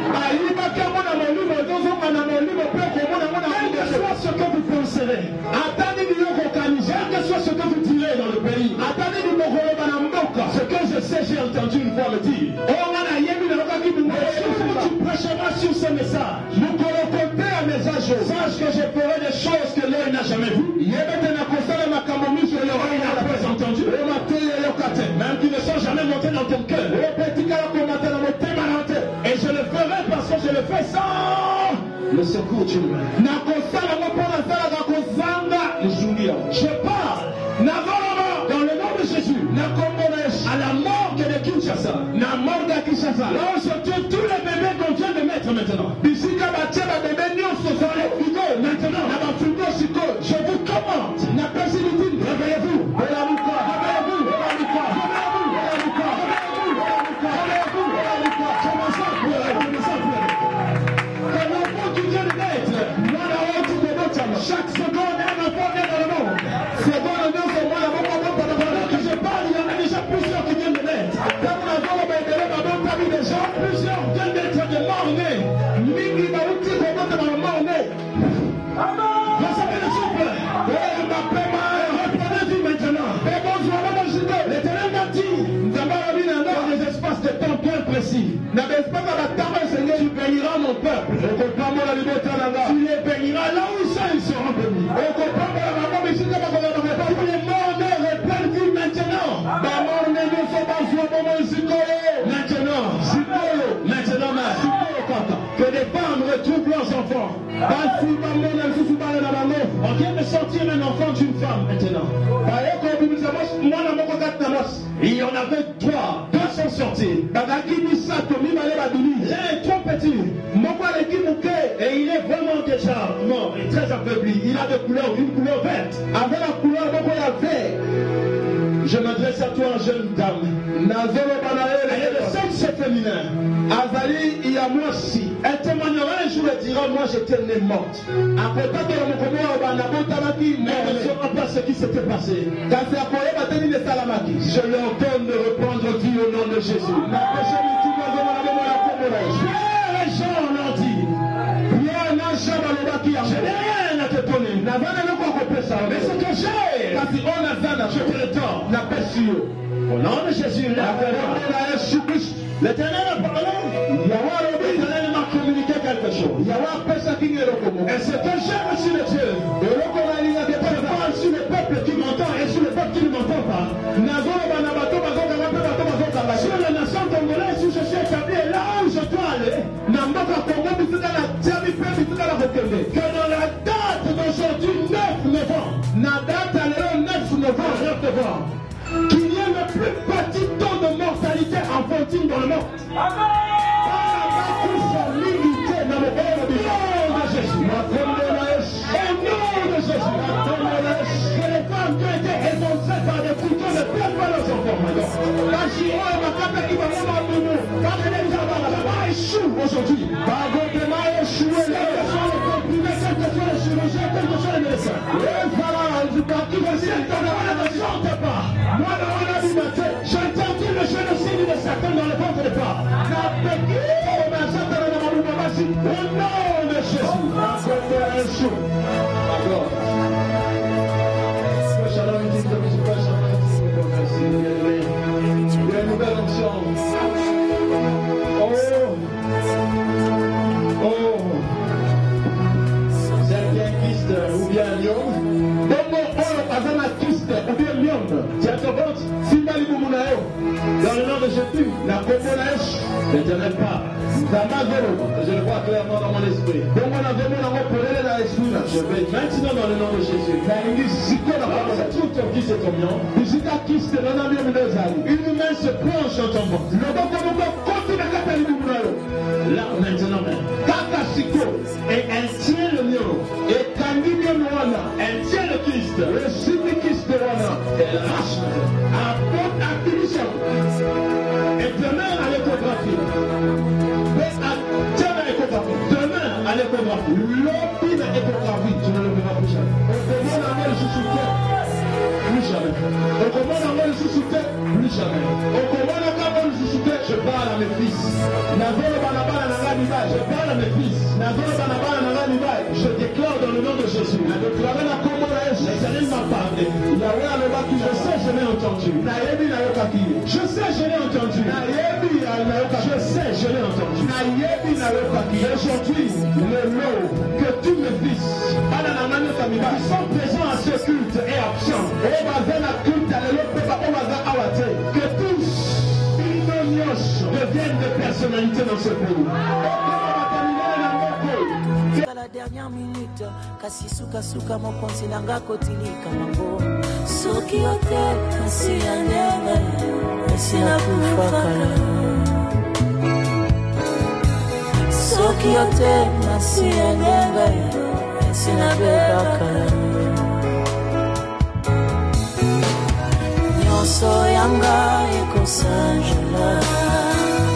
Quel que soit ce que vous penserez, quel que soit ce que vous direz dans le pays, ce que je sais, j'ai entendu une fois me dire, tu prêcheras sur ce message, sache que je ferai des choses que l'œil n'a jamais vues, que l'oreille n'a pas entendu, même qui ne sont jamais montés dans ton cœur. Et je le ferai parce que je le fais sans le secours du humain. Je parle dans le nom de Jésus à la morgue de Kinshasa. Là où se trouvent tous les bébés qu'on vient de mettre maintenant. Maintenant, je vous commande, réveillez-vous. Chaque seconde, un enfant vient dans le monde. Seconde, deux secondes, que je parle, il y en a déjà plusieurs qui viennent de naître. Plusieurs viennent d'être de mort-nés. Vous savez le souffle. Reprenez-vous maintenant. L'Éternel m'a dit, dans des espaces de temps bien précis. les béniras là où ils seront bénis. Tous les morts meurent pleine vie maintenant. Maintenant, que les femmes retrouvent leurs enfants. On vient de sortir un enfant d'une femme maintenant. Il y en avait 3. 2 sont sortis. L'un est trop petit. Et il est vraiment déjà mort et très affaibli. Il a une couleur verte. Avec la couleur verte. Je m'adresse à toi, jeune dame. Elle est de sexe féminin. Elle témoignera un jour et dira, moi j'étais née morte. Elle ne saura pas ce qui s'était passé. Je leur donne de reprendre vie au nom de Jésus. Les gens leur disent, je n'ai rien à te donner. Mais ce que j'ai, je te le donne. Au nom de Jésus, l'Éternel a parlé. L'Éternel m'a communiqué quelque chose. Et ce que j'ai reçu de Dieu, je parle sur le peuple qui m'entend et sur le peuple qui ne m'entend pas. Sur la nation congolaise où je suis établi et là où je dois aller, que dans la date d'aujourd'hui, 9 novembre, qu'il y ait le plus petit taux de mortalité enfantine dans le monde. Que les femmes qui ont été énoncées par des couteaux ne perdent pas leurs enfants. Échoue aujourd'hui. J'ai entendu le génocide de Satan dans le ventre de part. Au nom de Jésus. Il y a une nouvelle onction. C'est bien Christ ou bien Lyon. Dans le nom de Jésus, la l'Éternel parle. Je le vois clairement dans mon esprit. Je vais maintenant dans le nom de Jésus. Tout ton fils et ton lion. Une main se plonge dans ton ventre. Là maintenant même. Et elle tient le lion. Elle tient le Christ. Elle arrache. Et demain à l'échographie. Demain à l'échographie. L'opine échographie. Tu ne le verras plus jamais. Plus jamais. Plus jamais. Je parle à mes fils. Je parle à mes fils. Je déclare dans le nom de Jésus. L'Éternel m'a parlé. Je sais, je l'ai entendu. Je sais, je l'ai entendu. Aujourd'hui, le lot que tous mes fils qui sont présents à ce culte et absents, que tous deviennent des personnalités dans ce pays. La dernière minute, kasi suka mokonzi nanga kotilika mambo. Soki ote kasi andenge, esina kufakala. Soki ote kasi andenge, esina bebakala. Nyonso yanga ekosangela,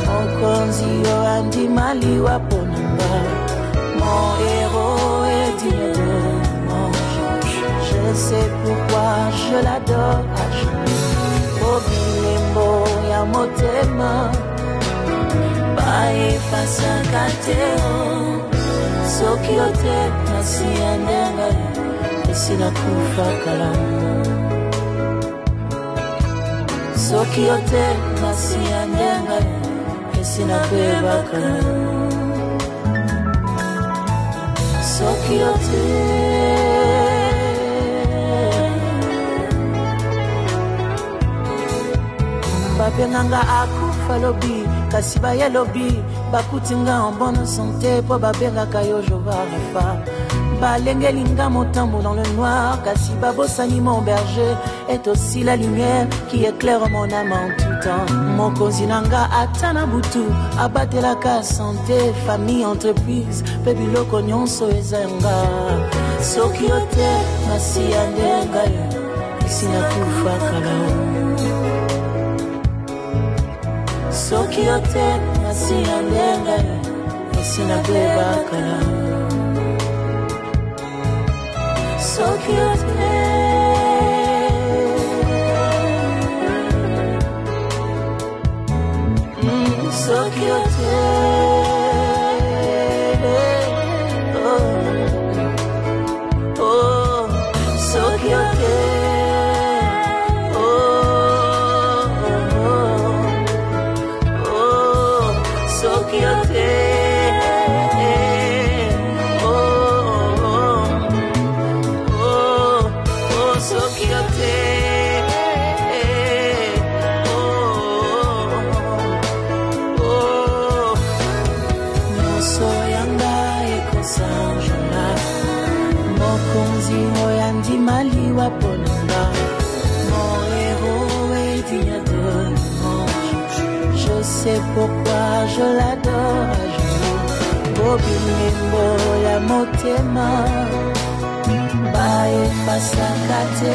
mokonzi yo andimali waponanga. Mon héros est digne de mon juge. Je sais pourquoi je l'adore à genoux. Obilembo ya motema, bae fasa kateo. Soki ote nasi andenga, esina kufakala. Soki ote nasi andenga, esina bebakala. soki yo te babenganga akufa lobi kasi baye lobi bakutinga en bonne santé po babengaka yo Jova Rafa balengelinga motambo dans le noir kasi babosani mon berger est aussi la lumière qui éclaire mon âme en tout temps mokonzi nanga atana butu abatelaka santé famille entreprise pe biloko nyonso ezanga soki yo te masiya nde ngai sinakufa kala soki yo te masiya nde ngai sinabeba kala soki yo te soki yo te oh soki yo te soki yo te soki yo te nyonso yanga ekosanjola mokonzi oyo andimaliwa ponanga mon héros est digne de louange je sais pourquoi je l'adore à genoux bobinembo ya motema baefasaka te